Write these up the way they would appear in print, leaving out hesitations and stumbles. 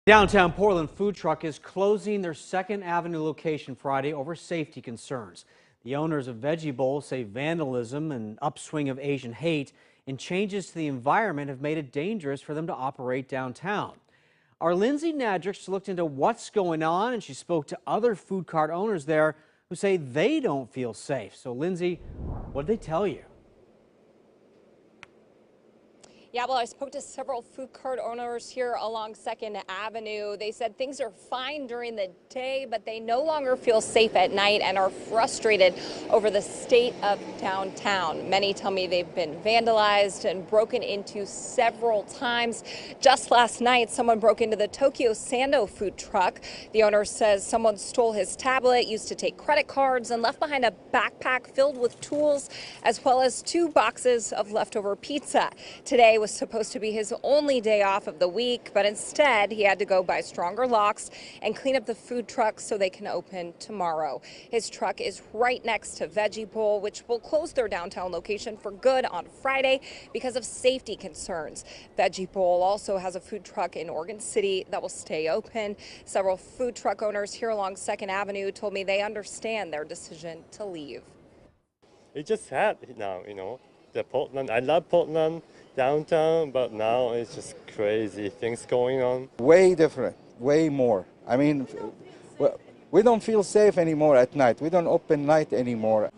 Downtown Portland food truck is closing their 2nd Avenue location Friday over safety concerns. The owners of Veggie Bowl say vandalism and upswing of Asian hate and changes to the environment have made it dangerous for them to operate downtown. Our Lindsay Nadrix looked into what's going on, and she spoke to other food cart owners there who say they don't feel safe. So Lindsay, what did they tell you? Yeah, well, I spoke to several food cart owners here along 2nd Avenue. They said things are fine during the day, but they no longer feel safe at night and are frustrated over the state of downtown. Many tell me they've been vandalized and broken into several times. Just last night, someone broke into the Tokyo Sando food truck. The owner says someone stole his tablet, used to take credit cards, and left behind a backpack filled with tools, as well as 2 boxes of leftover pizza. Today was supposed to be his only day off of the week, but instead he had to go buy stronger locks and clean up the food truck so they can open tomorrow. His truck is right next to Veggie Bowl, which will close their downtown location for good on Friday because of safety concerns. Veggie Bowl also has a food truck in Oregon City that will stay open. Several food truck owners here along 2nd Avenue told me they understand their decision to leave. It's just sad now, the Portland. I love Portland downtown, but now it's just crazy things going on. Way different, way more. I mean, we don't feel safe anymore at night. We don't open night anymore.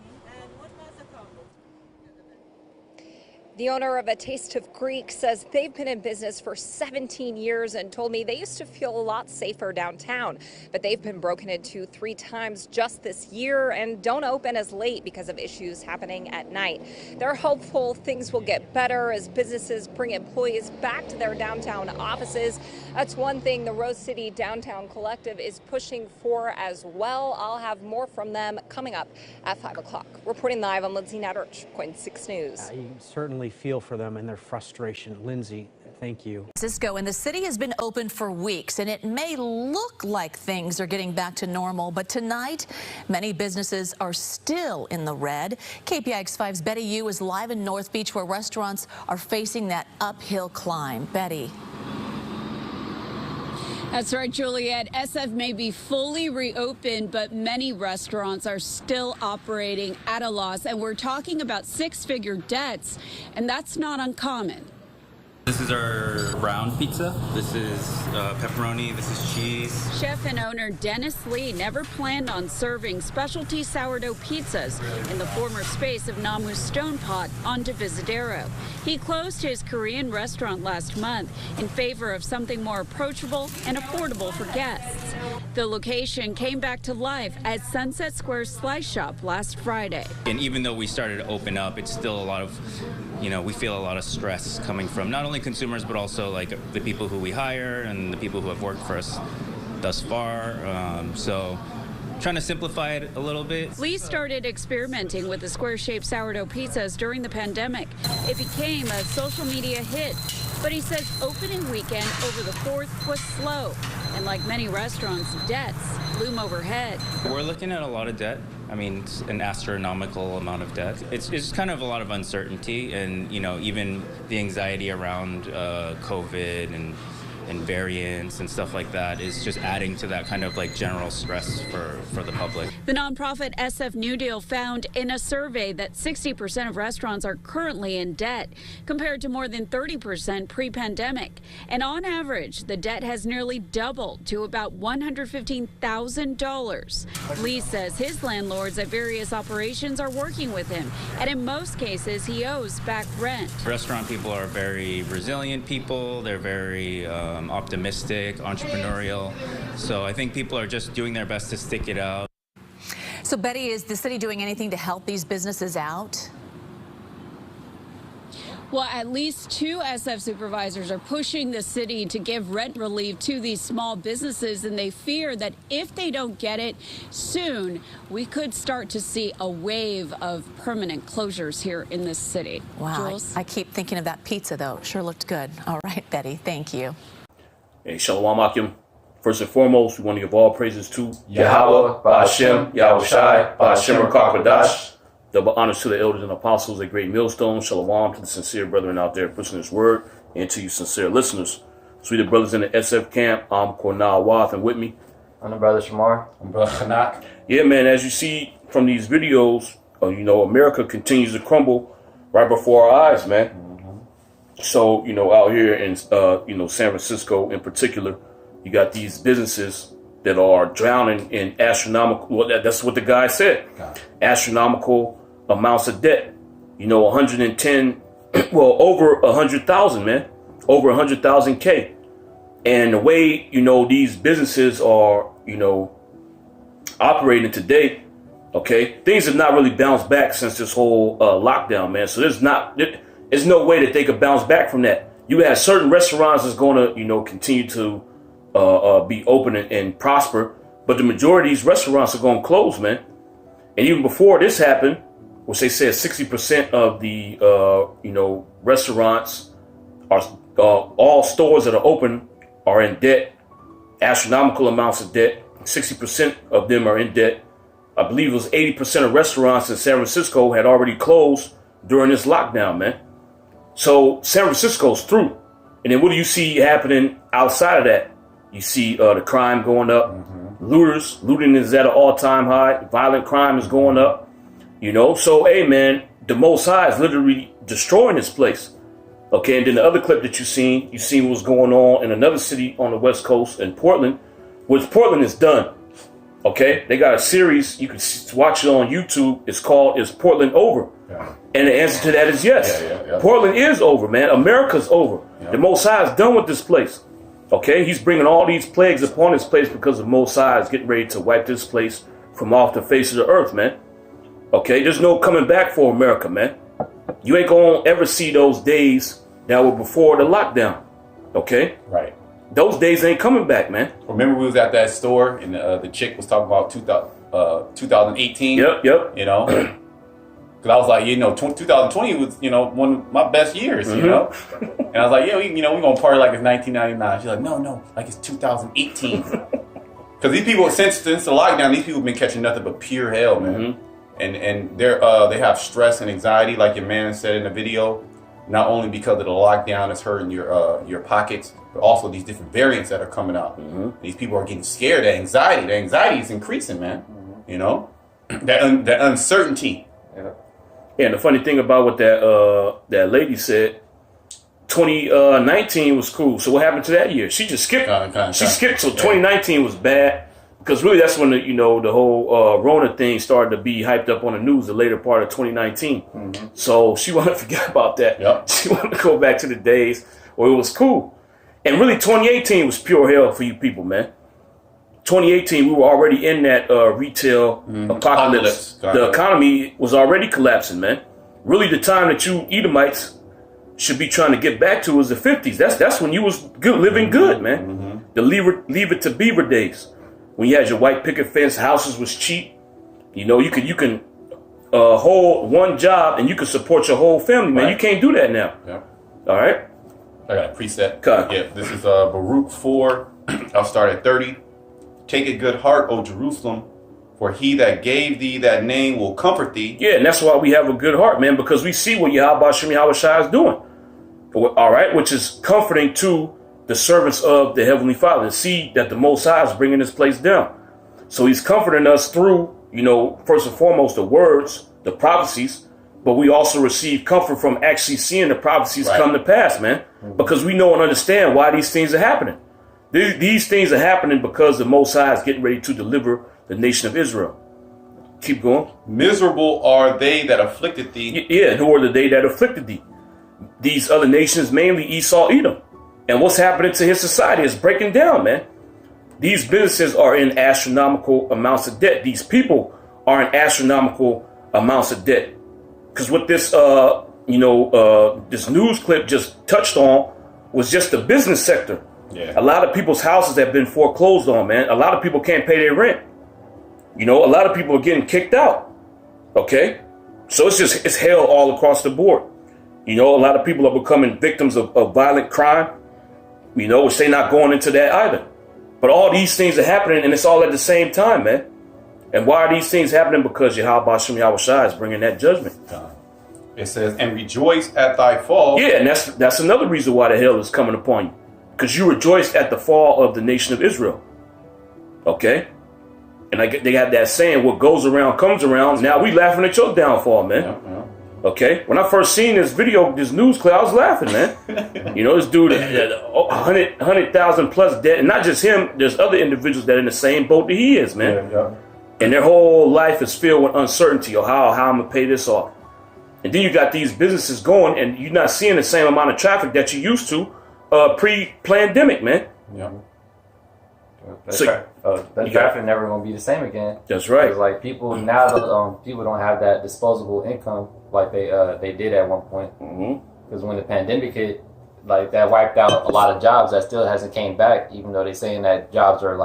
The owner of A Taste of Greek says they've been in business for 17 years and told me they used to feel a lot safer downtown, but they've been broken into 3 times just this year and don't open as late because of issues happening at night. They're hopeful things will get better as businesses bring employees back to their downtown offices. That's one thing the Rose City Downtown Collective is pushing for as well. I'll have more from them coming up at 5 o'clock. Reporting live, I'm Lindsay Nadrich, KOIN 6 News. You certainly feel for them and their frustration. Lindsay, thank you. Cisco and the city has been open for weeks, and it may look like things are getting back to normal, but tonight many businesses are still in the red. KPIX5's Betty Yu is live in North Beach, where restaurants are facing that uphill climb. Betty. That's right, Juliet. SF may be fully reopened, but many restaurants are still operating at a loss. And we're talking about 6-figure debts, and that's not uncommon. This is our round pizza. This is pepperoni. This is cheese. Chef and owner Dennis Lee never planned on serving specialty sourdough pizzas in the former space of Namu's Stone Pot on Divisadero. He closed his Korean restaurant last month in favor of something more approachable and affordable for guests. The location came back to life at Sunset Square Slice Shop last Friday. And even though we started to open up, it's still a lot of, we feel a lot of stress coming from not only consumers, but also like the people who we hire and the people who have worked for us thus far. So trying to simplify it a little bit. Lee started experimenting with the square-shaped sourdough pizzas during the pandemic. It became a social media hit, but he says opening weekend over the 4th was slow. And like many restaurants, debts loom overhead. We're looking at a lot of debt. I mean, it's an astronomical amount of debt. It's just kind of a lot of uncertainty, and even the anxiety around COVID and variants and stuff like that is just adding to that kind of like general stress for the public. The nonprofit SF New Deal found in a survey that 60% of restaurants are currently in debt, compared to more than 30% pre-pandemic. And on average, the debt has nearly doubled to about $115,000. Lee says his landlords at various operations are working with him, and in most cases, he owes back rent. Restaurant people are very resilient people. They're very optimistic, entrepreneurial. So I think people are just doing their best to stick it out. So Betty, is the city doing anything to help these businesses out? Well, at least 2 SF supervisors are pushing the city to give rent relief to these small businesses, and they fear that if they don't get it soon, we could start to see a wave of permanent closures here in this city. Wow, Jules? I keep thinking of that pizza, though. Sure looked good. All right, Betty, thank you. Hey, Shalom Akim. First and foremost, we want to give all praises to Yahweh, Ba'ashem, Yahweh Shai, Ba'ashem Rakakadash. Double honors to the elders and apostles at Great Millstone. Shalom to the sincere brethren out there pushing this word, and to you sincere listeners. So we the brothers in the SF camp. I'm Cornell Wath, and with me, I'm the brother Shamar. I'm brother Hanak. Yeah, man, as you see from these videos, you know, America continues to crumble right before our eyes, man. So, you know, out here in, you know, San Francisco in particular, you got these businesses that are drowning in astronomical, well, that's what the guy said, astronomical amounts of debt. You know, 110, well, over 100,000, man, over 100,000 K. And the way, you know, these businesses are, you know, operating today, okay, things have not really bounced back since this whole lockdown, man. So there's no way that they could bounce back from that. You have certain restaurants that's going to, you know, continue to be open and prosper, but the majority of these restaurants are going to close, man. And even before this happened, which they said 60% of the, you know, restaurants are, all stores that are open are in debt, astronomical amounts of debt. 60% of them are in debt. I believe it was 80% of restaurants in San Francisco had already closed during this lockdown, man. So San Francisco's through. And then what do you see happening outside of that? You see the crime going up. Looting is at an all-time high. Violent crime is going up. You know, so hey, man, the Most High is literally destroying this place. Okay, and then the other clip that you seen what was going on in another city on the West Coast in Portland, which Portland is done. Okay, they got a series, you can watch it on YouTube. It's called "Is Portland Over?" And the answer to that is yes. Portland is over, man. America's over. The Most High is done with this place. Okay, he's bringing all these plagues upon this place because the Most High is getting ready to wipe this place from off the face of the earth, man. Okay, there's no coming back for America, man. You ain't gonna ever see those days that were before the lockdown. Okay? Right. Those days ain't coming back, man. Remember we was at that store and the chick was talking about 2018? Yep. You know? Because I was like, you know, 2020 was, you know, one of my best years, you know? And I was like, yeah, we're going to party like it's 1999. She's like, no, like it's 2018. Because these people, since the lockdown, these people have been catching nothing but pure hell, man. And they have stress and anxiety, like your man said in the video, not only because of the lockdown is hurting your pockets, but also these different variants that are coming out. These people are getting scared. The anxiety is increasing, man. You know, that uncertainty. Yeah, and the funny thing about what that lady said, 2019 was cool. So what happened to that year? She just skipped. She skipped. So 2019 was bad. Because really, that's when the whole Rona thing started to be hyped up on the news. The later part of 2019, so she wanted to forget about that. She wanted to go back to the days where it was cool. And really, 2018 was pure hell for you people, man. 2018, we were already in that retail apocalypse. The economy was already collapsing, man. Really, the time that you Edomites should be trying to get back to was the 50s. That's when you was living good, man. The leave it to Beaver days. When you had your white picket fence, houses was cheap. You know, you can hold one job and you can support your whole family, man. You can't do that now. All right. I got a preset. Yeah, this is Baruch 4. I'll start at 30. Take a good heart, O Jerusalem, for he that gave thee that name will comfort thee. Yeah, and that's why we have a good heart, man, because we see what Yahweh Shem Yahweh Shai is doing. All right, which is comforting to the servants of the Heavenly Father, see that the Most High is bringing this place down. So he's comforting us through, you know, first and foremost, the words, the prophecies, but we also receive comfort from actually seeing the prophecies come to pass, man, because we know and understand why these things are happening. These things are happening because the Most High is getting ready to deliver the nation of Israel. Keep going. Miserable are they that afflicted thee. Yeah, who are the they that afflicted thee? These other nations, mainly Esau, Edom. And what's happening to his society is breaking down, man. These businesses are in astronomical amounts of debt. These people are in astronomical amounts of debt. Because what this, this news clip just touched on was just the business sector. A lot of people's houses have been foreclosed on, man. A lot of people can't pay their rent. You know, a lot of people are getting kicked out. Okay? So it's hell all across the board. You know, a lot of people are becoming victims of violent crime. You know, which they're not going into that either. But all these things are happening, and it's all at the same time, man. And why are these things happening? Because Yahweh Shem Yahweh Shai is bringing that judgment. It says, and rejoice at thy fall. Yeah, and that's another reason why the hell is coming upon you. because you rejoiced at the fall of the nation of Israel. Okay? And they got that saying, what goes around comes around. Now we laughing at your downfall, man. Yeah. Okay? When I first seen this video, this news clip, I was laughing, man. You know, this dude, 100,000 plus debt. And not just him, there's other individuals that are in the same boat that he is, man. Yeah. And their whole life is filled with uncertainty of how I'm going to pay this off. And then you got these businesses going, and you're not seeing the same amount of traffic that you used to pre-pandemic, man. Yeah. That traffic never gonna be the same again. That's right. Like people now, people don't have that disposable income like they did at one point. Because when the pandemic hit, like that wiped out a lot of jobs that still hasn't came back. Even though they're saying that jobs are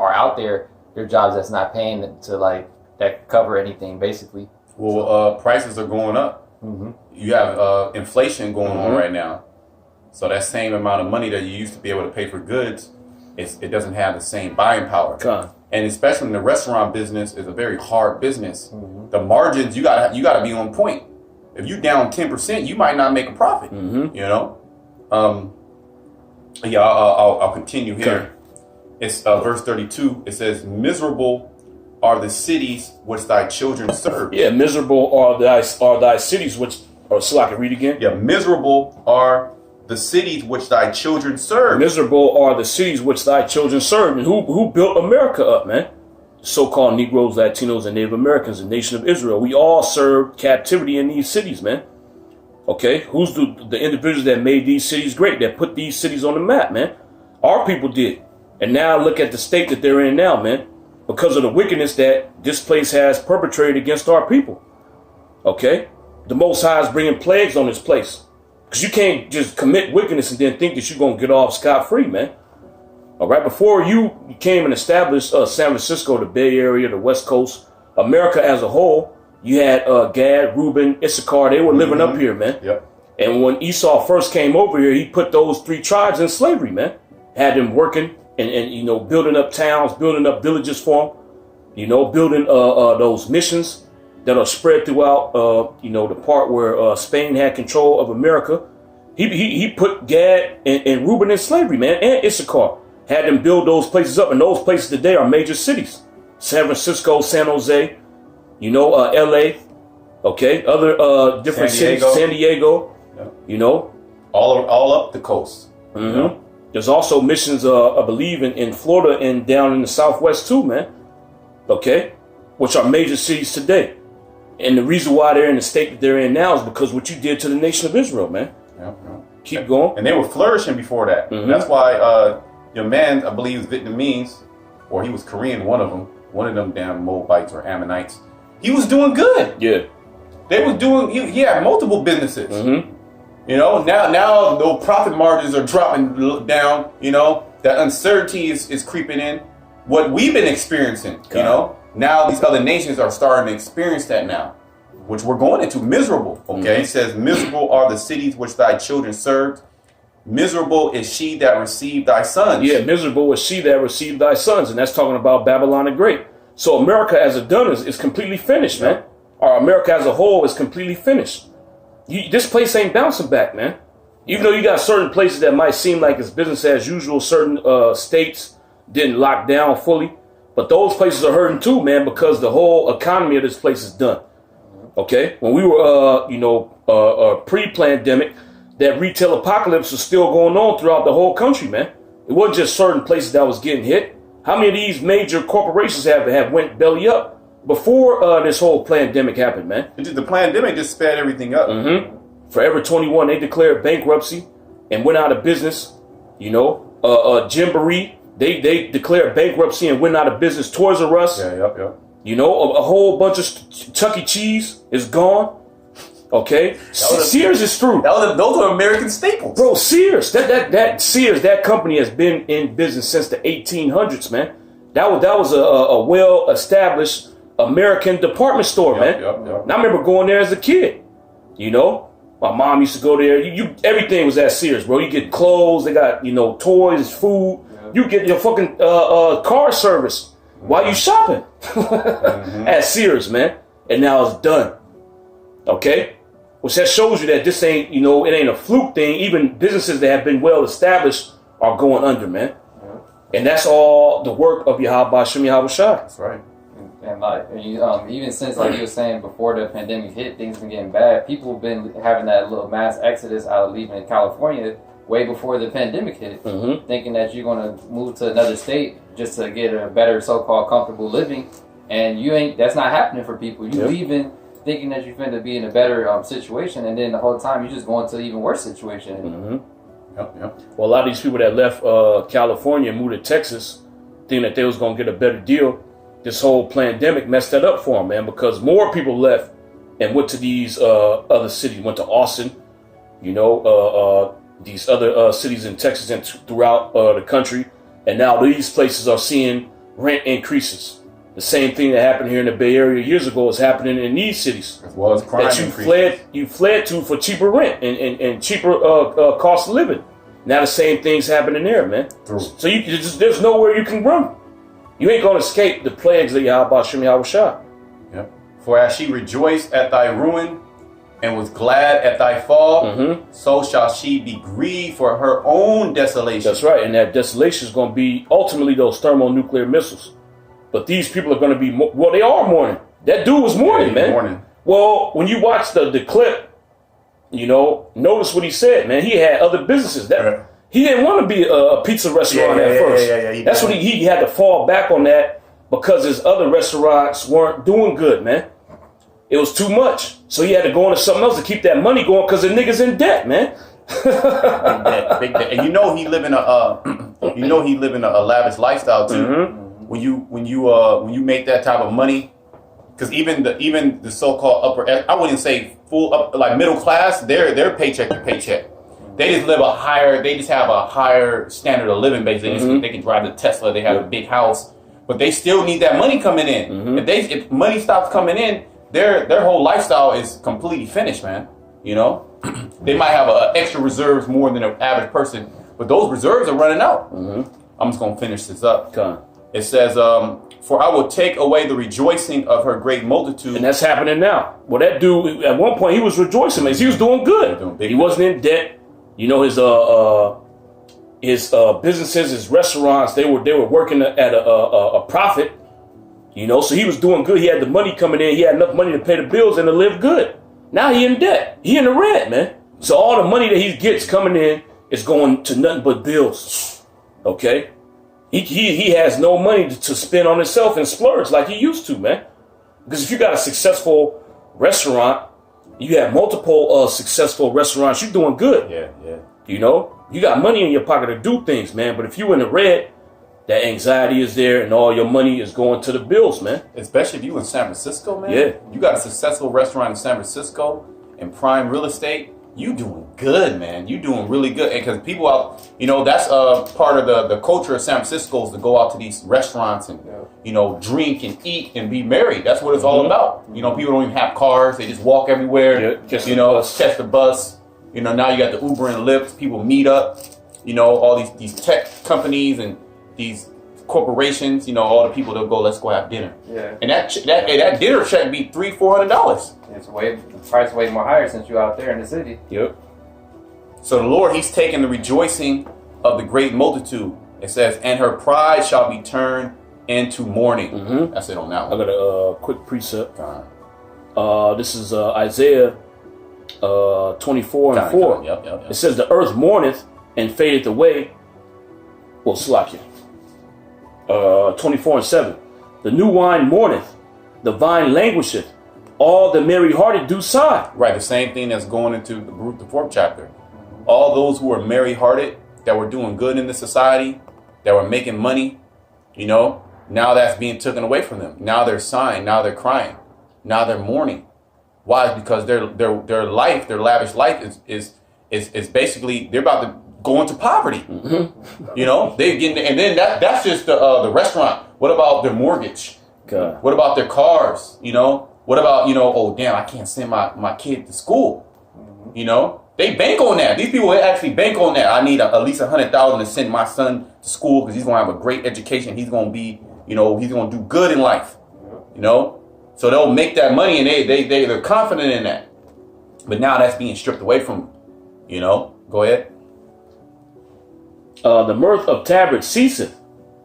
out there, they're jobs that's not paying to that cover anything basically. Well, prices are going up. You have inflation going on right now, so that same amount of money that you used to be able to pay for goods, it doesn't have the same buying power. And especially in the restaurant business, is a very hard business. The margins you gotta be on point. If you down 10%, you might not make a profit. You know. Yeah, I'll continue here. It's verse 32. It says, "Miserable are the cities which thy children serve." Yeah, miserable are thy cities which. So I can read again. Yeah, miserable are the cities which thy children serve. Miserable are the cities which thy children serve. And who built America up, man? So-called Negroes, Latinos, and Native Americans, the nation of Israel. We all served captivity in these cities, man. Okay? Who's the individuals that made these cities great, that put these cities on the map, man? Our people did. And now look at the state that they're in now, man. Because of the wickedness that this place has perpetrated against our people. Okay? The Most High is bringing plagues on this place. Because you can't just commit wickedness and then think that you're going to get off scot-free, man. All right, before you came and established San Francisco, the Bay Area, the West Coast, America as a whole, you had Gad, Reuben, Issachar. They were living up here, man. Yep. And when Esau first came over here, he put those 3 tribes in slavery, man. Had them working and you know, building up towns, building up villages for them, you know, building those missions that are spread throughout, you know, the part where Spain had control of America. He put Gad and Reuben in slavery, man, and Issachar. Had them build those places up, and those places today are major cities. San Francisco, San Jose, you know, LA, okay, other different cities, San Diego, you know. All up the coast. You know? There's also missions, I believe, in Florida and down in the Southwest too, man. Okay, which are major cities today. And the reason why they're in the state that they're in now is because what you did to the nation of Israel, man. Keep going. And they were flourishing before that. That's why your man, I believe, was Vietnamese, or he was Korean, one of them damn Moabites or Ammonites. He was doing good. Yeah. They was doing, he had multiple businesses. You know, now the profit margins are dropping down, you know, that uncertainty is creeping in. What we've been experiencing, you know, now these other nations are starting to experience that now, which we're going into miserable. Okay. It says, miserable are the cities which thy children served. Miserable is she that received thy sons. Yeah, miserable is she that received thy sons. And that's talking about Babylon the Great. So America as a done is completely finished, man. Or America as a whole is completely finished. This place ain't bouncing back, man. Even though you got certain places that might seem like it's business as usual, certain states didn't lock down fully. But those places are hurting too, man, because the whole economy of this place is done. Okay? When we were, you know, pre-pandemic, that retail apocalypse was still going on throughout the whole country, man. It wasn't just certain places that was getting hit. How many of these major corporations have went belly up before this whole pandemic happened, man? The pandemic just sped everything up. Forever 21, they declared bankruptcy and went out of business. You know, Gymboree, they declared bankruptcy and went out of business. Toys R Us, you know, a whole bunch of Chuck E. Cheese is gone. Okay, Sears is through. Those are American staples, bro. Sears, that Sears, that company has been in business since the 1800s, man. That was a well-established American department store, man. And I remember going there as a kid. You know, my mom used to go there. Everything was at Sears, bro. You get clothes, they got, you know, toys, food. You get your fucking car service while you shopping at Sears, man. And now it's done. Okay. Which that shows you that this ain't, you know, it ain't a fluke thing. Even businesses that have been well established are going under, man. And that's all the work of Yahweh Shem Yahweh Shai. That's right. And like even since, like you were saying, before the pandemic hit, things been getting bad. People have been having that little mass exodus out of leaving in California way before the pandemic hit, thinking that you're going to move to another state just to get a better so-called comfortable living, and you ain't. That's not happening for people. You leaving thinking that you're going to be in a better situation, and then the whole time you're just going to an even worse situation. Well, a lot of these people that left California and moved to Texas, thinking that they was going to get a better deal, this whole pandemic messed that up for them, man, because more people left and went to these other cities, went to Austin, you know, these other cities in Texas and throughout the country. And now these places are seeing rent increases. The same thing that happened here in the Bay Area years ago is happening in these cities. As well as crime that you fled to for cheaper rent and cheaper cost of living. Now the same thing's happening there, man. True. So there's nowhere you can run. You ain't going to escape the plagues of Yahweh Shem Yahweh Shai. Yep. For as she rejoiced at thy ruin and was glad at thy fall, so shall she be grieved for her own desolation. That's right. And that desolation is going to be ultimately those thermonuclear missiles. But these people are going to be, well, they are mourning. That dude was mourning, man. Mourning. Well, when you watch the clip, you know, notice what he said, man. He had other businesses. He didn't want to be a pizza restaurant at first. That's what he had to fall back on that because his other restaurants weren't doing good, man. It was too much. So he had to go into something else to keep that money going because the nigga's in debt, man. Big debt. And you know he live in a lavish lifestyle too. When you make that type of money, because even the so-called upper, I wouldn't say full up, like middle class, they're paycheck to paycheck. They just have a higher standard of living. Basically, they can drive the Tesla. They have a big house, but they still need that money coming in. If money stops coming in, their whole lifestyle is completely finished, man. You know, they might have extra reserves more than an average person, but those reserves are running out. I'm just gonna finish this up. It says, for I will take away the rejoicing of her great multitude. And that's happening now. Well, that dude, at one point, he was rejoicing, man. He was doing good. He wasn't in debt. You know, his businesses, his restaurants, they were working at a profit. You know, so he was doing good. He had the money coming in. He had enough money to pay the bills and to live good. Now he in debt. He in the red, man. So all the money that he gets coming in is going to nothing but bills. Okay? He has no money to spend on himself and splurge like he used to, man. Because if you got a successful restaurant, you have multiple successful restaurants, you're doing good. Yeah. You know, you got money in your pocket to do things, man. But if you in the red, that anxiety is there and all your money is going to the bills, man. Especially if you in San Francisco, man. Yeah. You got a successful restaurant in San Francisco in prime real estate. You doing good, man. You doing really good. And because people out, you know, that's part of the culture of San Francisco is to go out to these restaurants and, you know, drink and eat and be merry. That's what it's all about. You know, people don't even have cars. They just walk everywhere. Catch the bus. You know, now you got the Uber and Lyft. People meet up. You know, all these tech companies and these corporations, you know, all the people, they'll go, let's go have dinner. Yeah. And that dinner check be $300-$400. The price is way more higher since you're out there in the city. Yep. So the Lord, he's taken the rejoicing of the great multitude. It says, and her pride shall be turned into mourning. That's it on that one. I got a quick precept. This is Isaiah 24 and 4. Yep. It says, the earth mourneth and fadeth away. Well, slack you. 24 and 7. The new wine mourneth, the vine languisheth, all the merry-hearted do sigh. Right, the same thing that's going into the 4th chapter. All those who are merry-hearted, that were doing good in the society, that were making money, you know, now that's being taken away from them. Now they're sighing, now they're crying, now they're mourning. Why? Because their life, their lavish life is basically, they're about to go into poverty. You know, they getting, and then that's just the restaurant. What about their mortgage? God. What about their cars? You know, what about, you know, oh damn, I can't send my kid to school. You know, they bank on that. These people actually bank on that. I need at least $100,000 to send my son to school because he's gonna have a great education. He's gonna be, you know, he's gonna do good in life. You know, so they'll make that money and they're confident in that. But now that's being stripped away from them. You know, go ahead. The mirth of tabrets ceaseth.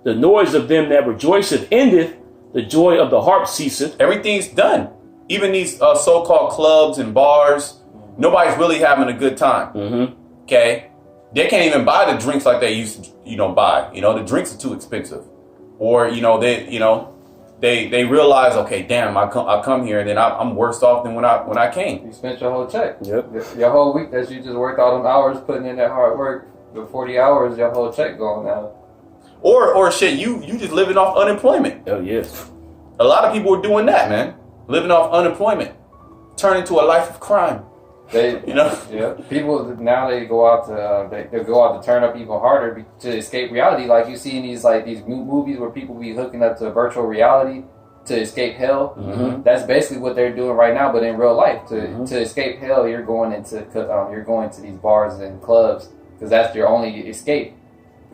The noise of them that rejoiceth endeth. The joy of the harp ceaseth. Everything's done. Even these so-called clubs and bars, nobody's really having a good time. Okay? They can't even buy the drinks like they used to, buy. The drinks are too expensive. Or, they realize, okay, damn, I come here and then I'm worse off than when I came. You spent your whole check. Yep. Your whole week that you just worked all them hours, putting in that hard work, the 40 hours, your whole check going out. Or shit, you just living off unemployment. Oh, yes. A lot of people are doing that, man. Living off unemployment. Turn into a life of crime. Yeah. People now they go out to they go out to turn up even harder to escape reality. Like you see in these movies where people be hooking up to virtual reality to escape hell. That's basically what they're doing right now, but in real life. To escape hell, you're going to these bars and clubs because that's your only escape.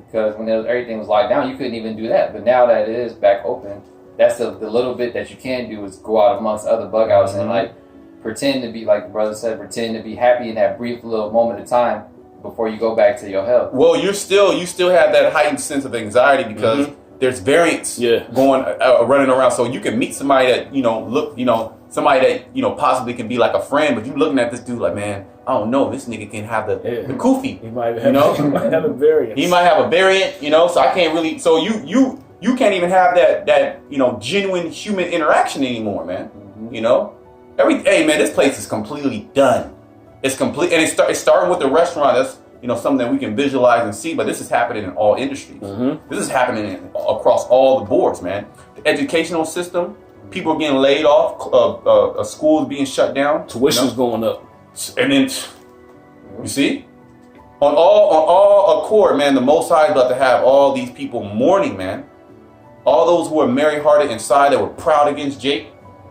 Because when everything was locked down, you couldn't even do that. But now that it is back open, that's the little bit that you can do is go out amongst other bug outs and pretend to be, like the brother said, pretend to be happy in that brief little moment of time before you go back to your health. Well, you still have that heightened sense of anxiety because there's variants going running around. So you can meet somebody that somebody that possibly can be like a friend, but you looking at this dude like, man, I don't know, this nigga can have the kufi. He might have, he might have a variant. He might have a variant, so I can't really. So you can't even have that genuine human interaction anymore, man. Hey man, this place is completely done. It's complete, and it's starting with the restaurant. That's something that we can visualize and see. But this is happening in all industries. This is happening across all the boards, man. The educational system, people are getting laid off. Schools being shut down. Tuition's going up, and then you see, on all accord, man. The Most High is about to have all these people mourning, man. All those who are merry-hearted inside that were proud against Jake.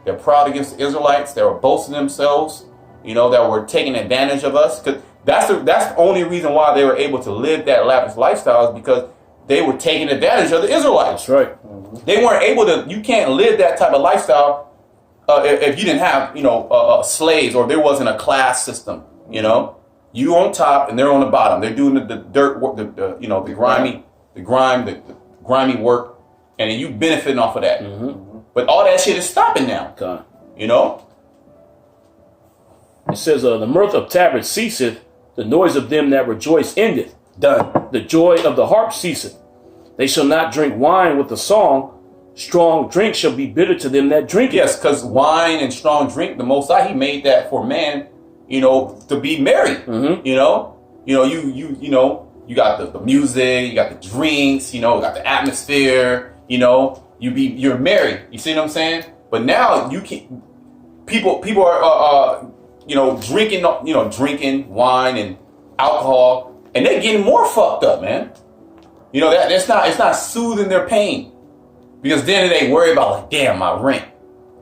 They're proud against the Israelites. They were boasting themselves, that were taking advantage of us. Because that's the only reason why they were able to live that lavish lifestyle is because they were taking advantage of the Israelites. That's right. They weren't able to. You can't live that type of lifestyle if you didn't have slaves or there wasn't a class system. You on top and they're on the bottom. They're doing the dirt work, the grimy work, and then you benefiting off of that. But all that shit is stopping now. God. It says, the mirth of tabrets ceaseth, the noise of them that rejoice endeth. Done. The joy of the harp ceaseth. They shall not drink wine with a song. Strong drink shall be bitter to them that drink it. Yes, because wine and strong drink, the Most High, He made that for man, to be merry. You got the music, you got the drinks, you got the atmosphere, you're merry. You see what I'm saying? But now you can people are drinking wine and alcohol, and they're getting more fucked up, man. It's not soothing their pain, because then they worry about like, damn, my rent,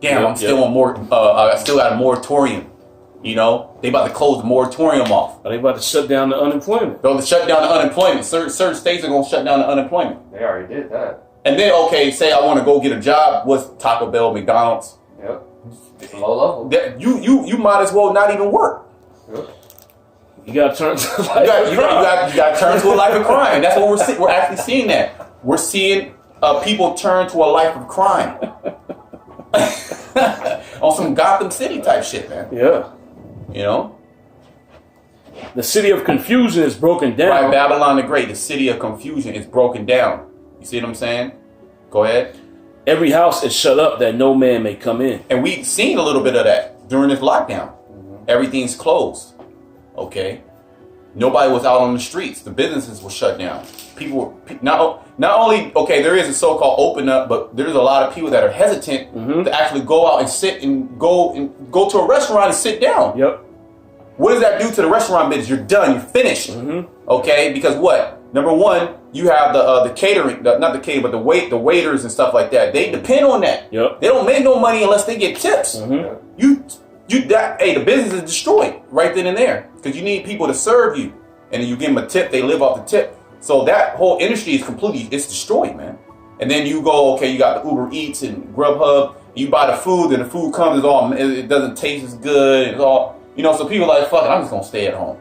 I'm still on more. I still got a moratorium. They about to close the moratorium off. Are they about to shut down the unemployment? They'll shut down the unemployment. Certain states are gonna shut down the unemployment. They already did that. And then, okay, say I want to go get a job. What's Taco Bell, McDonald's? Yep. It's low level. You might as well not even work. Yep. You got to turn to a life of crime. You got to turn to a life of crime. That's what we're seeing. We're actually seeing that. We're seeing people turn to a life of crime. On some Gotham City type shit, man. Yeah. The city of confusion is broken down. Right, Babylon the Great, the city of confusion is broken down. You see what I'm saying? Go ahead. Every house is shut up that no man may come in. And we've seen a little bit of that during this lockdown. Everything's closed. Okay. Nobody was out on the streets. The businesses were shut down. People were not only, okay, there is a so-called open up, but there's a lot of people that are hesitant to actually go out and sit and go to a restaurant and sit down. Yep. What does that do to the restaurant business? You're done. You're finished. Okay. Because what? Number one, you have the catering, not the catering, but the waiters and stuff like that. They depend on that. Yep. They don't make no money unless they get tips. The business is destroyed right then and there, because you need people to serve you, and then you give them a tip. They live off the tip. So that whole industry is it's destroyed, man. And then you go, okay, you got the Uber Eats and Grubhub. You buy the food, and the food comes, it doesn't taste as good. It's all, so people are like, fuck it, I'm just gonna stay at home.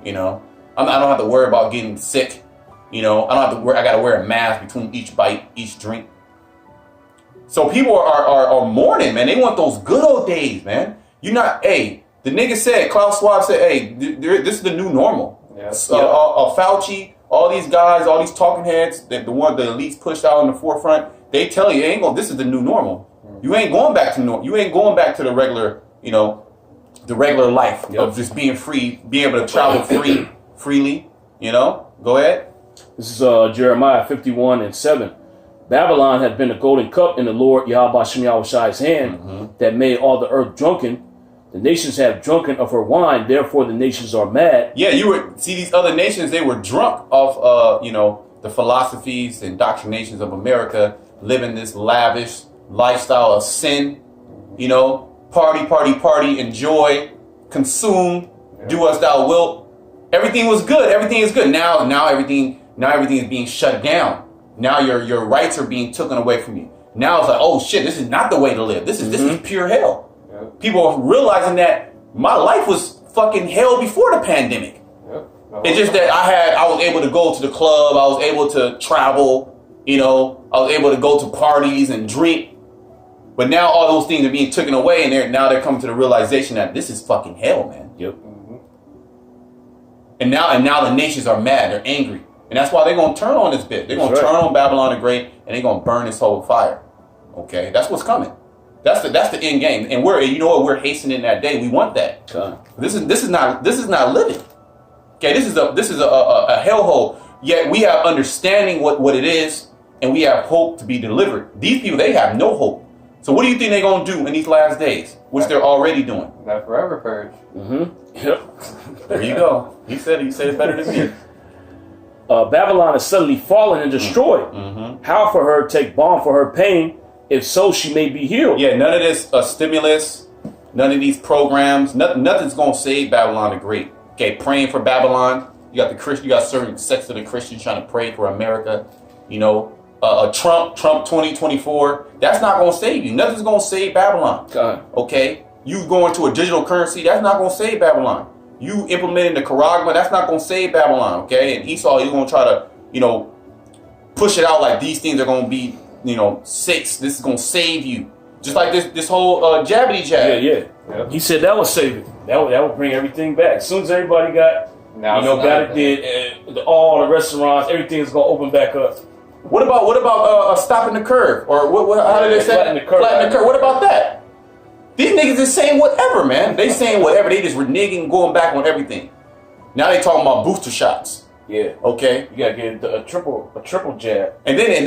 I don't have to worry about getting sick. You know, I don't have to wear. I got to wear a mask between each bite, each drink. So people are mourning, man. They want those good old days, man. You're not. Hey, the nigga said, Klaus Schwab said, hey, this is the new normal. Yeah. Fauci, all these guys, all these talking heads, the elites pushed out in the forefront. They tell you, this is the new normal. You ain't going back to normal. You ain't going back to the regular, the regular life of just being free, being able to travel freely. Go ahead. This is Jeremiah 51:7. Babylon had been a golden cup in the Lord Yahweh Shem Yahushai's hand that made all the earth drunken. The nations have drunken of her wine, therefore the nations are mad. Yeah, you would see these other nations, they were drunk off, the philosophies and indoctrinations of America, living this lavish lifestyle of sin, party, enjoy, consume, do as thou wilt. Everything was good. Everything is good. Now everything is being shut down. Now your rights are being taken away from you. Now it's like, oh shit, this is not the way to live. This is pure hell. Yep. People are realizing that my life was fucking hell before the pandemic. Yep. It's just that I was able to go to the club, I was able to travel, I was able to go to parties and drink. But now all those things are being taken away, and now they're coming to the realization that this is fucking hell, man. Yep. And now the nations are mad, they're angry. And that's why they're going to turn on this bit. They're going to turn on Babylon the Great, and they're going to burn this whole fire. Okay? That's what's coming. That's the end game. And we're hastening that day. We want that. This is not living. Okay, this is a hellhole. Yet we have understanding what it is, and we have hope to be delivered. These people, they have no hope. So what do you think they're going to do in these last days, which they're already doing? That forever purge. Yep. There you go. He said it better than me. Babylon is suddenly fallen and destroyed. How for her take balm for her pain? If so, she may be healed. Yeah, none of this stimulus, none of these programs, nothing's going to save Babylon the Great. Okay, praying for Babylon. You got you got certain sects of the Christians trying to pray for America. Trump 2024. That's not going to save you. Nothing's going to save Babylon. Okay, you going to a digital currency. That's not going to save Babylon. You implementing the Karagma. That's not going to save Babylon. Okay, and Esau, he's going to try to push it out like these things are going to be. 6. This is gonna save you, just like this whole jabbity jab. Yeah. Yep. He said that would save it. That would bring everything back. As soon as everybody got all the restaurants, everything's gonna open back up. What about stopping the curve, or what? How did they say? Flatten the curve. What about that? These niggas is saying whatever, man. They saying whatever. They just reneging, going back on everything. Now they talking about booster shots. Yeah. Okay. You gotta get a triple jab. And then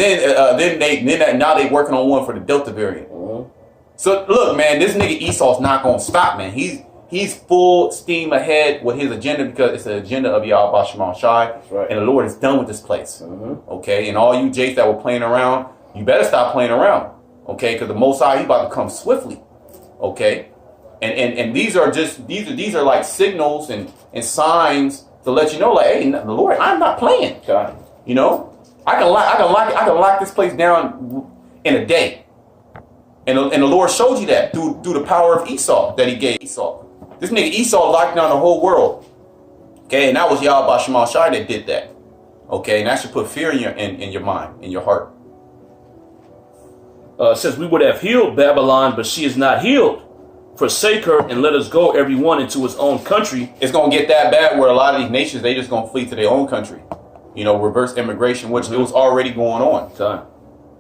now they working on one for the Delta variant. So look, man, this nigga Esau's not gonna stop, man. He's full steam ahead with his agenda, because it's the agenda of Yahweh Shema Shai. Right. And the Lord is done with this place. Okay. And all you Jakes that were playing around, you better stop playing around. Okay, because the Most High, he's about to come swiftly. Okay. And these are like signals and signs to let you know, like, hey, the Lord, I'm not playing. I can lock this place down in a day. And the Lord showed you that through the power of Esau that he gave Esau. This nigga Esau locked down the whole world. Okay, and that was Yahweh Shema Shai that did that. Okay, and that should put fear in your mind, in your heart. Says we would have healed Babylon, but she is not healed. Forsake her and let us go, everyone, into his own country. It's going to get that bad where a lot of these nations, they just going to flee to their own country. Reverse immigration, which it was already going on.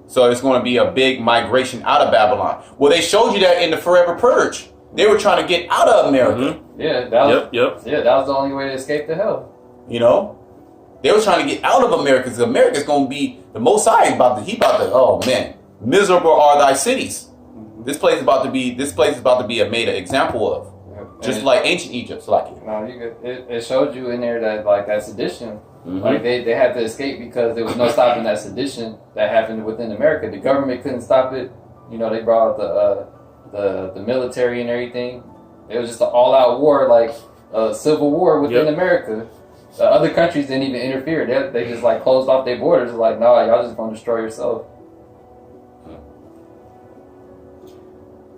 So it's going to be a big migration out of Babylon. Well, they showed you that in the Forever Purge. They were trying to get out of America. Yeah, that was the only way to escape the hell. They were trying to get out of America, because America's going to be, the Most High oh man, miserable are thy cities. This place is about to be made an example of. Yep. Just like ancient Egypt. It showed you in there that sedition. Like they had to escape because there was no stopping that sedition that happened within America. The government couldn't stop it. They brought out the military and everything. It was just an all-out war, like a civil war within America. Other countries didn't even interfere. They just closed off their borders. Like, no, y'all just gonna destroy yourself.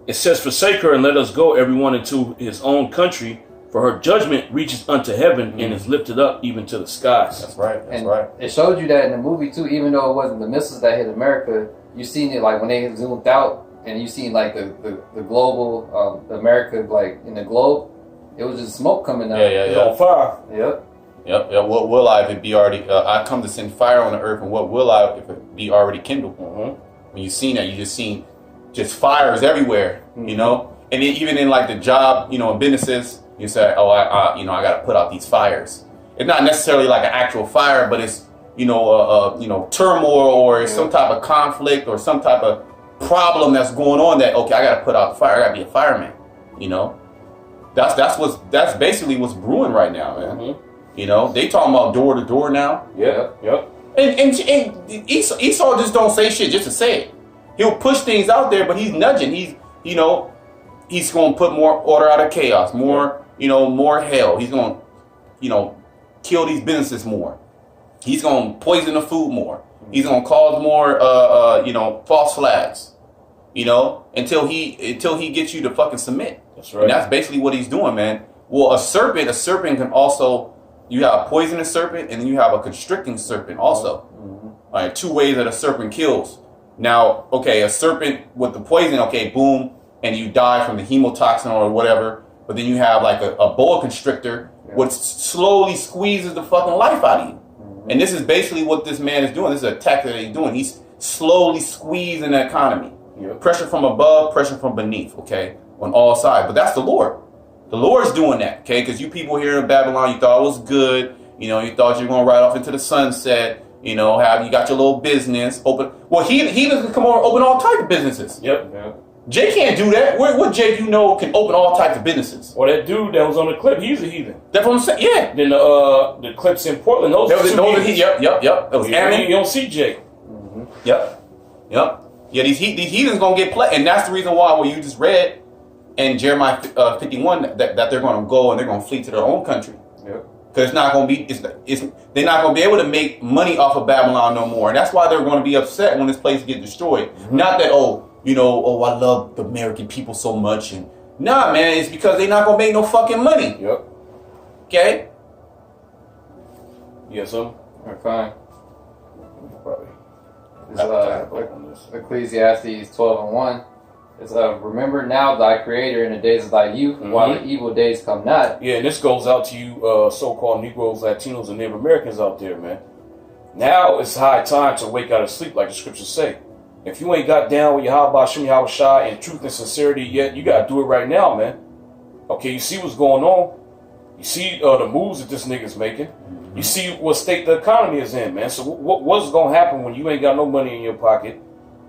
It says, forsake her and let us go, everyone, into his own country. For her judgment reaches unto heaven and is lifted up even to the skies. That's right. That's and right. It showed you that in the movie too, even though it wasn't the missiles that hit America, you seen it like when they zoomed out and you seen like the global, America like in the globe, it was just smoke coming out. It was on fire. Yep. Yep. What will I if it be already? I come to send fire on the earth, and what will I if it be already kindled? When you seen that, you just seen just fires everywhere, you know. And then even in like the job, you know, in businesses, you say, oh, I got to put out these fires. It's not necessarily like an actual fire, but it's turmoil or some type of conflict or some type of problem that's going on. That okay, I got to put out the fire. I got to be a fireman, you know. That's basically what's brewing right now, man. You know, they talking about door to door now. Yep. And Esau just don't say shit just to say it. He'll push things out there, but he's nudging. He's going to put more order out of chaos, more hell. He's going to, kill these businesses more. He's going to poison the food more. He's going to cause more, false flags, until he gets you to fucking submit. That's right. And that's basically what he's doing, man. Well, a serpent can also, you have a poisonous serpent and then you have a constricting serpent also. All right, two ways that a serpent kills. Now, okay, a serpent with the poison, okay, boom, and you die from the hemotoxin or whatever. But then you have like a boa constrictor, which slowly squeezes the fucking life out of you. And this is basically what this man is doing. This is a tactic that he's doing. He's slowly squeezing the economy. Pressure from above, pressure from beneath, okay, on all sides. But that's the Lord. The Lord's doing that, okay? Because you people here in Babylon, you thought it was good. You thought you were going to ride off into the sunset. You got your little business open. Well, he doesn't come over and open all types of businesses. Yep. Jay can't do that. What Jay can open all types of businesses? Well, that dude that was on the clip, he's a heathen. That's what I'm saying. Yeah. Then the clips in Portland, those Yep. That was Ammon. You don't see Jay. Yep. Yeah, these heathens gonna get played, and that's the reason why what you just read in Jeremiah 51 that they're gonna go and they're gonna flee to their own country. Yep. Because it's not gonna be, they're not gonna be able to make money off of Babylon no more, and that's why they're gonna be upset when this place gets destroyed. Not that I love the American people so much, and nah, man, it's because they're not gonna make no fucking money. Yep. Okay. Yes, sir. Fine. Ecclesiastes 12:1. It's remember now thy creator in the days of thy youth, while the evil days come not. Yeah, and this goes out to you so-called Negroes, Latinos, and Native Americans out there, man. Now it's high time to wake out of sleep, like the scriptures say. If you ain't got down with Yahweh Shem Yahweh Shai in truth and sincerity yet, you gotta do it right now, man. Okay, you see what's going on. You see the moves that this nigga's making. You see what state the economy is in, man. So what's gonna happen when you ain't got no money in your pocket?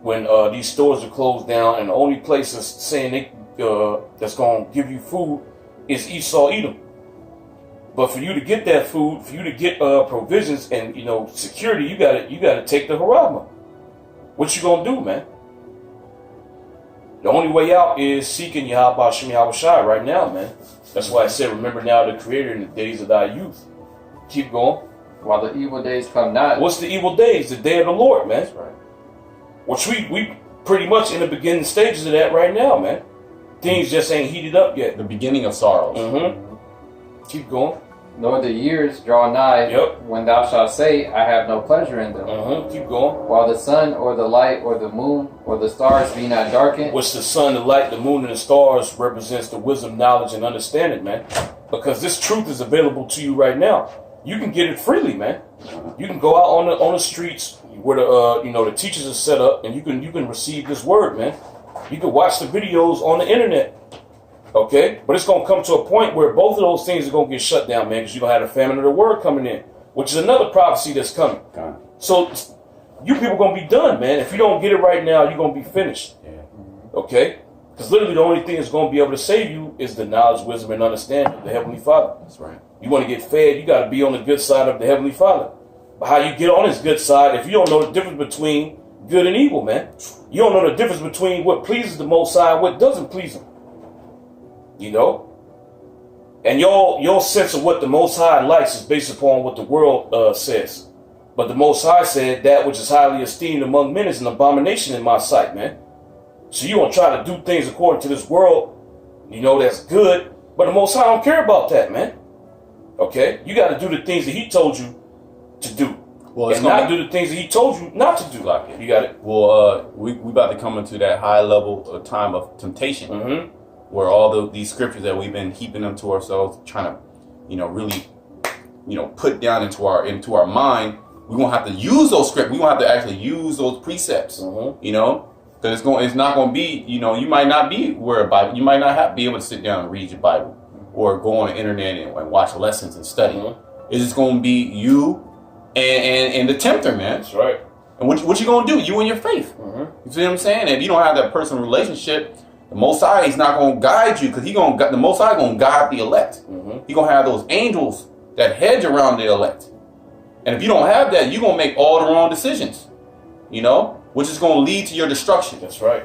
When these stores are closed down and the only place that's saying that's gonna give you food is Esau Edom. But for you to get that food, for you to get provisions and security, you gotta take the Harama. What you gonna do, man? The only way out is seeking Yahweh Shem Yahweh Shai right now, man. That's why I said, remember now the Creator in the days of thy youth. Keep going. While the evil days come not. What's the evil days? The day of the Lord, man. That's right. Which we pretty much in the beginning stages of that right now, man. Things just ain't heated up yet. The beginning of sorrows. Keep going. Nor the years draw nigh when thou shalt say, I have no pleasure in them. Keep going. While the sun or the light or the moon or the stars be not darkened. Which the sun, the light, the moon, and the stars represents the wisdom, knowledge, and understanding, man. Because this truth is available to you right now. You can get it freely, man. You can go out on the streets where the teachers are set up, and you can receive this word, man. You can watch the videos on the internet. Okay, but it's gonna come to a point where both of those things are gonna get shut down, man, because you're gonna have the famine of the word coming in, which is another prophecy that's coming. So you people gonna be done, man. If you don't get it right now, you're gonna be finished. Okay, because literally the only thing that's gonna be able to save you is the knowledge, wisdom, and understanding of the Heavenly Father. That's right. You want to get fed, you got to be on the good side of the Heavenly Father. But how you get on his good side if you don't know the difference between good and evil, man? You don't know the difference between what pleases the Most High and what doesn't please him. And your sense of what the Most High likes is based upon what the world says. But the Most High said that which is highly esteemed among men is an abomination in my sight, man. So you gonna try to do things according to this world, that's good, But the Most High don't care about that, man. Okay? You got to do the things that he told you to do. Well, and not do the things that he told you not to do. Like it. You got it? Well, we about to come into that high level of time of temptation, where all these scriptures that we've been heaping them to ourselves, trying to, really, put down into our mind. We won't have to use those scripts. We won't have to actually use those precepts. Because it's not going to be. You might not be where a Bible. You might not be able to sit down and read your Bible, or go on the internet and watch lessons and study. It's just going to be you and the tempter, man. That's right. And what you going to do? You and your faith. You see what I'm saying? If you don't have that personal relationship, the Most High is not going to guide you, because the Most High going to guide the elect. He going to have those angels that hedge around the elect. And if you don't have that, you're going to make all the wrong decisions, which is going to lead to your destruction. That's right.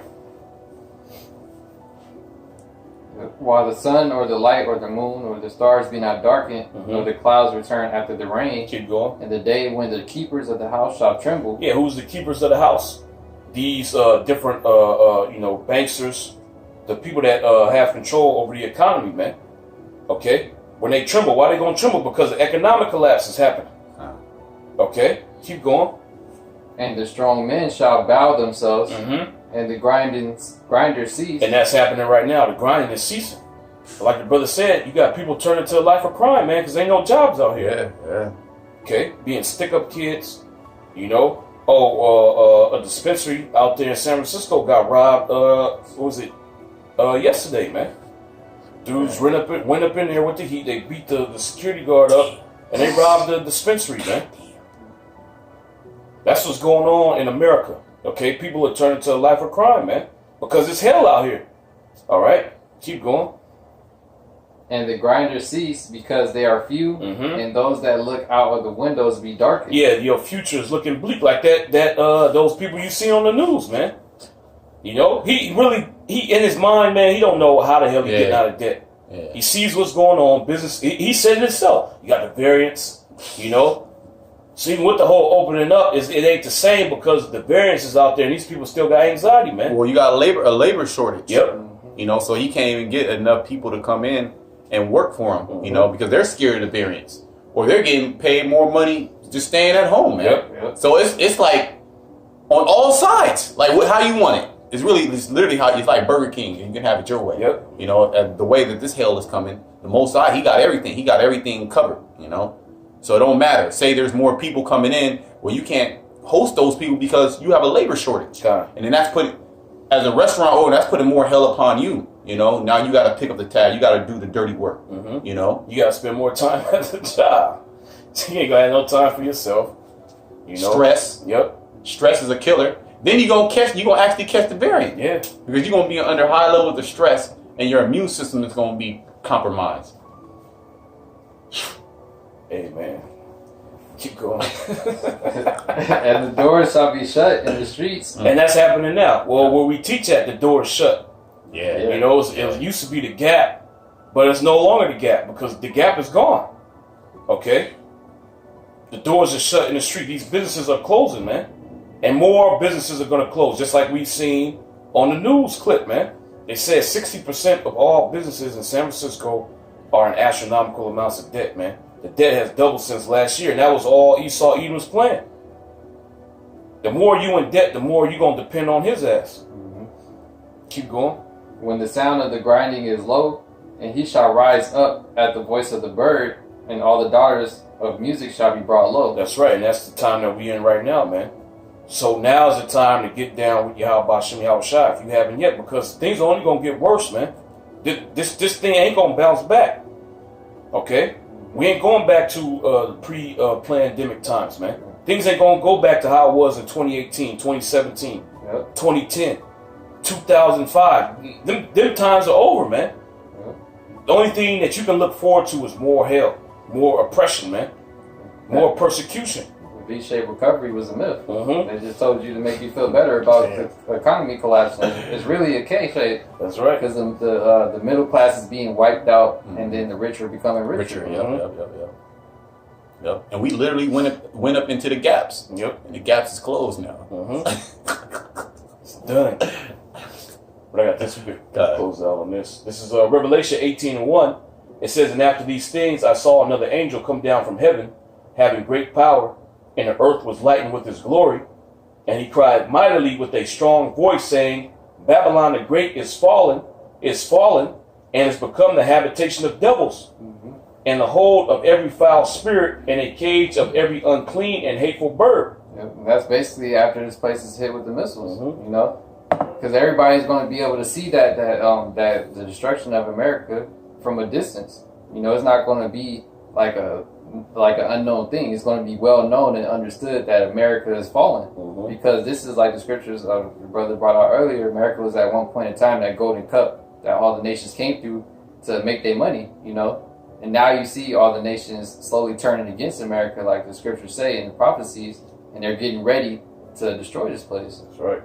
While the sun or the light or the moon or the stars be not darkened, nor the clouds return after the rain. Keep going. And the day when the keepers of the house shall tremble. Yeah, who's the keepers of the house? These different, banksters, the people that have control over the economy, man. Okay? When they tremble, why they going to tremble? Because the economic collapse is happening. Okay? Keep going. And the strong men shall bow themselves, and the grinders cease. And that's happening right now. The grinding is ceasing. Like the brother said, you got people turning to a life of crime, man, because ain't no jobs out here. Yeah. Okay? Being stick-up kids, a dispensary out there in San Francisco got robbed, yesterday, man. Dudes went up in there with the heat. They beat the security guard up, and they robbed the dispensary, man. That's what's going on in America. Okay, people are turning to a life of crime, man, because it's hell out here. All right, keep going. And the grinders cease because they are few, and those that look out of the windows be darkened. Yeah, your future is looking bleak, like those people you see on the news, man. He in his mind, man, he don't know how the hell he's getting out of debt. Yeah. He sees what's going on, business. He said it himself. You got the variance, So even with the whole opening up, it ain't the same, because the variance is out there and these people still got anxiety, man. Well, you got a labor shortage. Yep. So he can't even get enough people to come in and work for him, because they're scared of the variance. Or they're getting paid more money just staying at home, man. Yep. So it's like on all sides. Like how you want it. It's literally how it's like Burger King, and you can have it your way. Yep. The way that this hell is coming, the Most High, he got everything. He got everything covered, So it don't matter. Say there's more people coming in, well, you can't host those people because you have a labor shortage. And then that's as a restaurant owner, that's putting more hell upon you. Now you got to pick up the tab. You got to do the dirty work. You got to spend more time at the job. So you ain't gonna have no time for yourself. Stress. Yep. Stress is a killer. Then you're gonna actually catch the variant. Yeah. Because you're gonna be under high levels of stress, and your immune system is gonna be compromised. Hey, man. Keep going. And the doors shall be shut in the streets. And that's happening now. Well, where we teach at, the door is shut. Yeah. It used to be the Gap, but it's no longer the Gap, because the Gap is gone. Okay? The doors are shut in the street. These businesses are closing, man. And more businesses are going to close, just like we've seen on the news clip, man. They said 60% of all businesses in San Francisco are in astronomical amounts of debt, man. The debt has doubled since last year, and that was all Esau Edom's plan. The more you in debt, the more you're going to depend on his ass. Keep going. When the sound of the grinding is low, and he shall rise up at the voice of the bird, and all the daughters of music shall be brought low. That's right, and that's the time that we in right now, man. So now's the time to get down with Yahweh Bashem Yahushua if you haven't yet, because things are only going to get worse, man. This thing ain't going to bounce back. Okay? We ain't going back to pre-pandemic times, man. Things ain't going to go back to how it was in 2018, 2017, 2010, 2005. Them times are over, man. The only thing that you can look forward to is more hell, more oppression, man, more persecution. V-shaped recovery was a myth. They just told you to make you feel better about the economy collapsing. It's really a K-shape. That's right. Because the middle class is being wiped out, and then the rich are becoming richer. Yep. And we literally went up into the gaps. Yep. And the gaps is closed now. It's done. But I got this close out on this. This is Revelation 18:1. It says, "And after these things I saw another angel come down from heaven, having great power, and the earth was lightened with his glory. And he cried mightily with a strong voice, saying, Babylon the Great is fallen, and has become the habitation of devils, and the hold of every foul spirit, and a cage of every unclean and hateful bird." Yep. And that's basically after this place is hit with the missiles, you know, because everybody's going to be able to see that the destruction of America from a distance. You know, it's not going to be like an unknown thing. It's going to be well known and understood that America is fallen, because this is like the scriptures your brother brought out earlier. America was at one point in time that golden cup that all the nations came through to make their money, you know. And now you see all the nations slowly turning against America, like the scriptures say in the prophecies, and they're getting ready to destroy this place. That's right.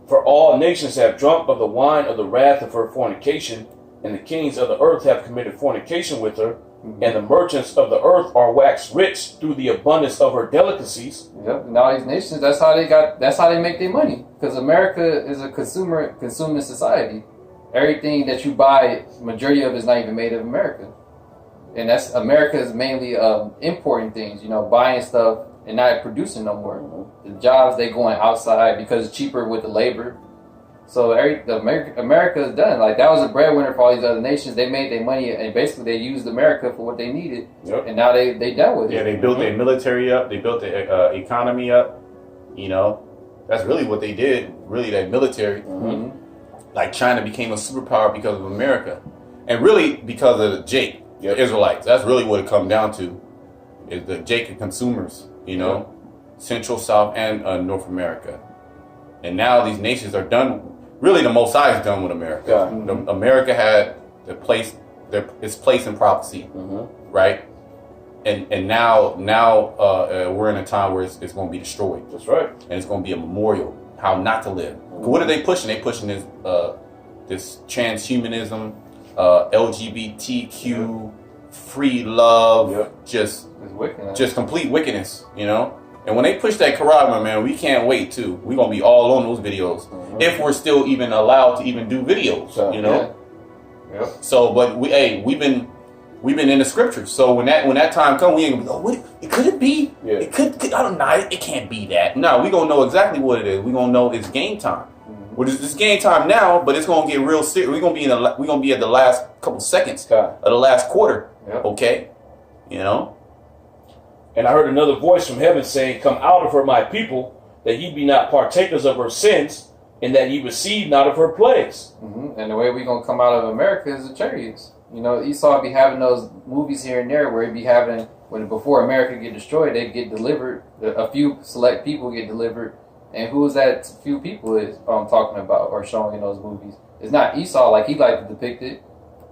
"For all nations have drunk of the wine of the wrath of her fornication, and the kings of the earth have committed fornication with her, and the merchants of the earth are waxed rich through the abundance of her delicacies." Yep. And all these nations, that's how they make their money, because America is a consuming society. Everything that you buy, majority of it is not even made of America. And that's America is mainly importing things, you know, buying stuff and not producing no more. The jobs, they going outside because it's cheaper with the labor. So America is done. Like, that was a breadwinner for all these other nations. They made their money, and basically they used America for what they needed. Yep. And now they done with it. Yeah, they built their military up. They built the economy up. You know, that's really what they did. Really, that military. Like, China became a superpower because of America, and really because of the Israelites. That's really what it comes down to, is the Jacob consumers. You know, Central, South, and North America. And now these nations are done. Really, the Most High is done with America. America had its place in prophecy, right? And now we're in a time where it's going to be destroyed. That's right. And it's going to be a memorial how not to live. What are they pushing? They pushing this transhumanism, LGBTQ, free love, just complete wickedness, you know. And when they push that Quran, man, we can't wait too. We're gonna be all on those videos if we're still even allowed to even do videos, you know. So, but we've been in the scriptures. So when that time comes, we ain't gonna be, what could it be? It could I don't know. It can't be that. No, we gonna know exactly what it is. We gonna know it's game time. Well, it's game time now, but it's gonna get real serious. We're gonna be at the last couple seconds of the last quarter. Okay, you know. "And I heard another voice from heaven saying, Come out of her, my people, that ye be not partakers of her sins, and that ye receive not of her plagues." And the way we're going to come out of America is the chariots. You know, Esau be having those movies here and there where he'd be having, before America get destroyed, they get delivered. A few select people get delivered. And who is that few people is I'm talking about or showing in those movies? It's not Esau like he like to depict it.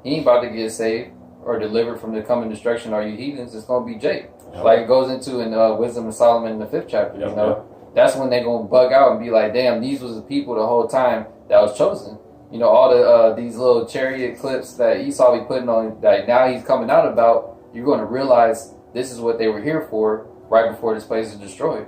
He ain't about to get saved or delivered from the coming destruction. Are you heathens? It's going to be Jake. Like it goes into in Wisdom of Solomon in the 5th chapter, you know. That's when they're going to bug out and be like, damn, these was the people the whole time that was chosen. You know, all the these little chariot clips that Esau be putting on, that now he's coming out about, you're going to realize this is what they were here for right before this place is destroyed.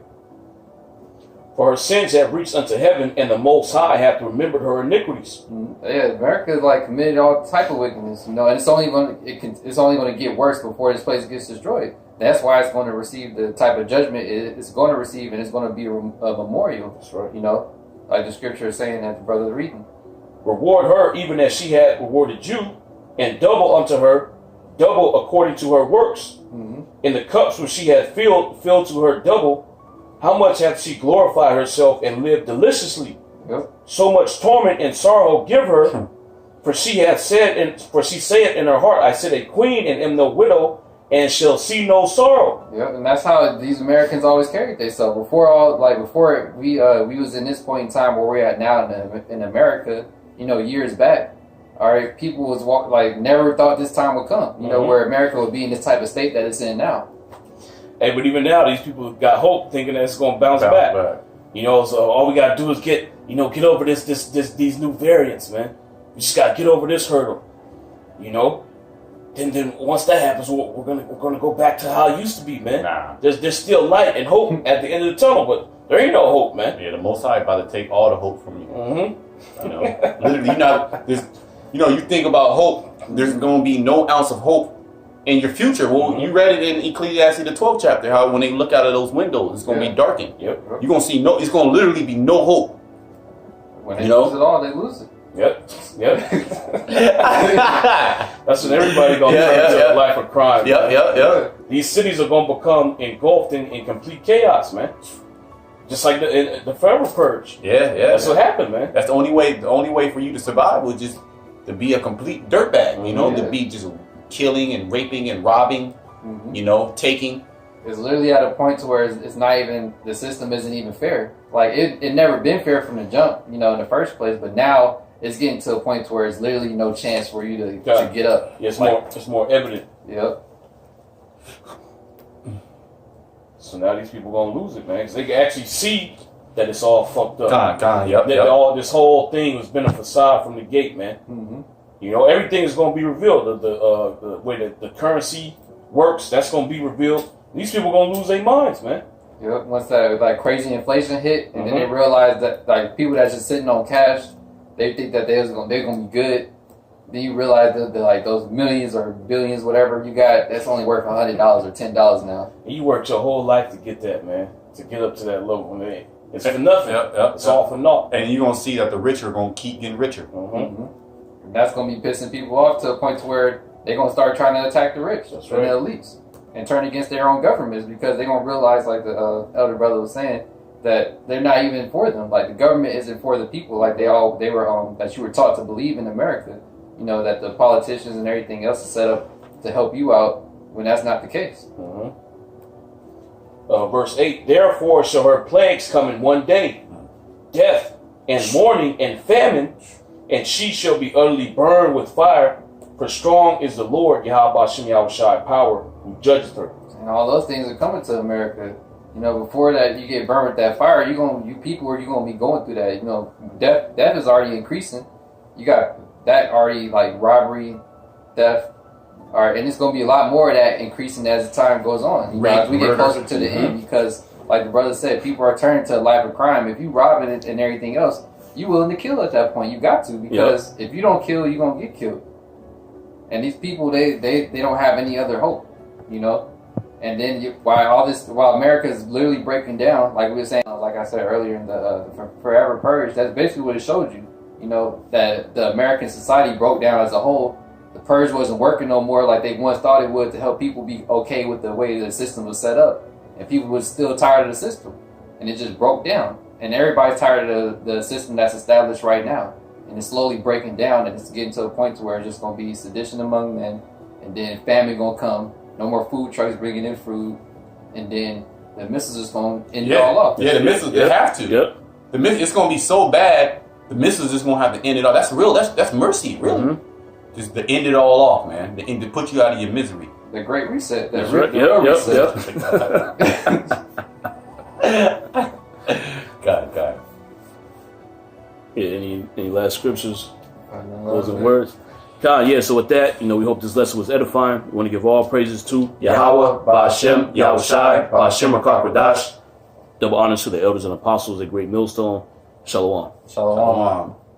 "For her sins have reached unto heaven, and the Most High hath remembered her iniquities." Yeah, America like committed all type of wickedness, you know, and it's only going to get worse before this place gets destroyed. That's why it's going to receive the type of judgment it's going to receive, and it's going to be a memorial. That's right. You know, like the scripture is saying that the brother reading. "Reward her even as she had rewarded you, and double unto her, double according to her works. In the cups which she hath filled to her double. How much hath she glorified herself and lived deliciously? So much torment and sorrow give her, for she saith in her heart, I sit a queen and am no widow, and shall see no sorrow." And that's how these Americans always carried themselves. Before we was in this point in time where we're at now in America, you know, years back, all right, people was never thought this time would come, you know, where America would be in this type of state that it's in now. Hey, but even now, these people got hope, thinking that it's going to bounce back. You know, so all we got to do is get over these new variants, man. We just got to get over this hurdle, you know. Then once that happens, we're gonna go back to how it used to be, man. There's still light and hope at the end of the tunnel, but There ain't no hope, man. Yeah, the Most High about to take all the hope from you. Mm-hmm. You know, literally, you're not. There's, you know, you think about hope. There's going to be no ounce of hope in your future. Well, you read it in Ecclesiastes the 12th chapter. How when they look out of those windows, it's going to be darkened. Yep. You're going to see no. It's going to literally be no hope. When they lose it all, they lose it. Yep. That's when everybody gonna turn to a life of crime. Yep. These cities are gonna become engulfed in complete chaos, man. Just like the Pharaoh purge. Yeah. That's what happened, man. That's the only way. The only way for you to survive was just to be a complete dirtbag. You know, to be just killing and raping and robbing. You know, taking. It's literally at a point to where it's not even, the system isn't even fair. Like it never been fair from the jump, you know, in the first place. But now it's getting to a point to where it's literally no chance for you to get up. Yeah, it's more evident. Yep. So now these people gonna lose it, man, because they can actually see that it's all fucked up. Yep. This whole thing has been a facade from the gate, man. You know, everything is gonna be revealed. The way that the currency works, that's gonna be revealed. These people gonna lose their minds, man. Yep. Once that like crazy inflation hit, and then they realize that like people that's just sitting on cash, they think that they're gonna be good. Then you realize that like those millions or billions, whatever you got, that's only worth $100 or $10 now. And you worked your whole life to get that, man. To get up to that level, man. It's for nothing. It's all for naught. And you're gonna see that the rich are gonna keep getting richer. And that's gonna be pissing people off to a point to where they're gonna start trying to attack the rich and the elites and turn against their own governments, because they're gonna realize, like the elder brother was saying, that they're not even for them. Like the government isn't for the people. Like they were that you were taught to believe in America. You know, that the politicians and everything else is set up to help you out, when that's not the case. Verse 8, therefore shall her plagues come in one day, death and mourning and famine, and she shall be utterly burned with fire, for strong is the Lord Yahweh Hashem Yahushai power, who judgeth her. And all those things are coming to America. You know, before that you get burned with that fire, you people are gonna be going through that. You know, death is already increasing. You got that already, like robbery, theft. All right, and it's going to be a lot more of that increasing as the time goes on. You know, as we get closer to the end, because like the brother said, people are turning to a life of crime. If you robbing it and everything else, you willing to kill at that point. You got to, because if you don't kill, you're going to get killed. And these people, they don't have any other hope, you know. And then while America is literally breaking down, like we were saying, like I said earlier in the Forever Purge, that's basically what it showed you. You know, that the American society broke down as a whole. The purge wasn't working no more like they once thought it would, to help people be okay with the way the system was set up. And people were still tired of the system. And it just broke down. And everybody's tired of the system that's established right now. And it's slowly breaking down, and it's getting to a point to where it's just going to be sedition among men. And then famine going to come. No more food trucks bringing in food. And then the missiles is going to end it all off. Yeah, the missiles, they have to. It's going to be so bad. The missiles just gonna have to end it all. That's real. That's mercy, really. Just to end it all off, man. To put you out of your misery. The Great Reset. That's right. God. Yeah. Any last scriptures? Closing words. God, yeah. So with that, you know, we hope this lesson was edifying. We want to give all praises to Yahweh, Ba'Hashem, Yahushai, Ba'Hashem Rakakwadash. Double honors to the elders and apostles at Great Millstone. Shalom. Shalom.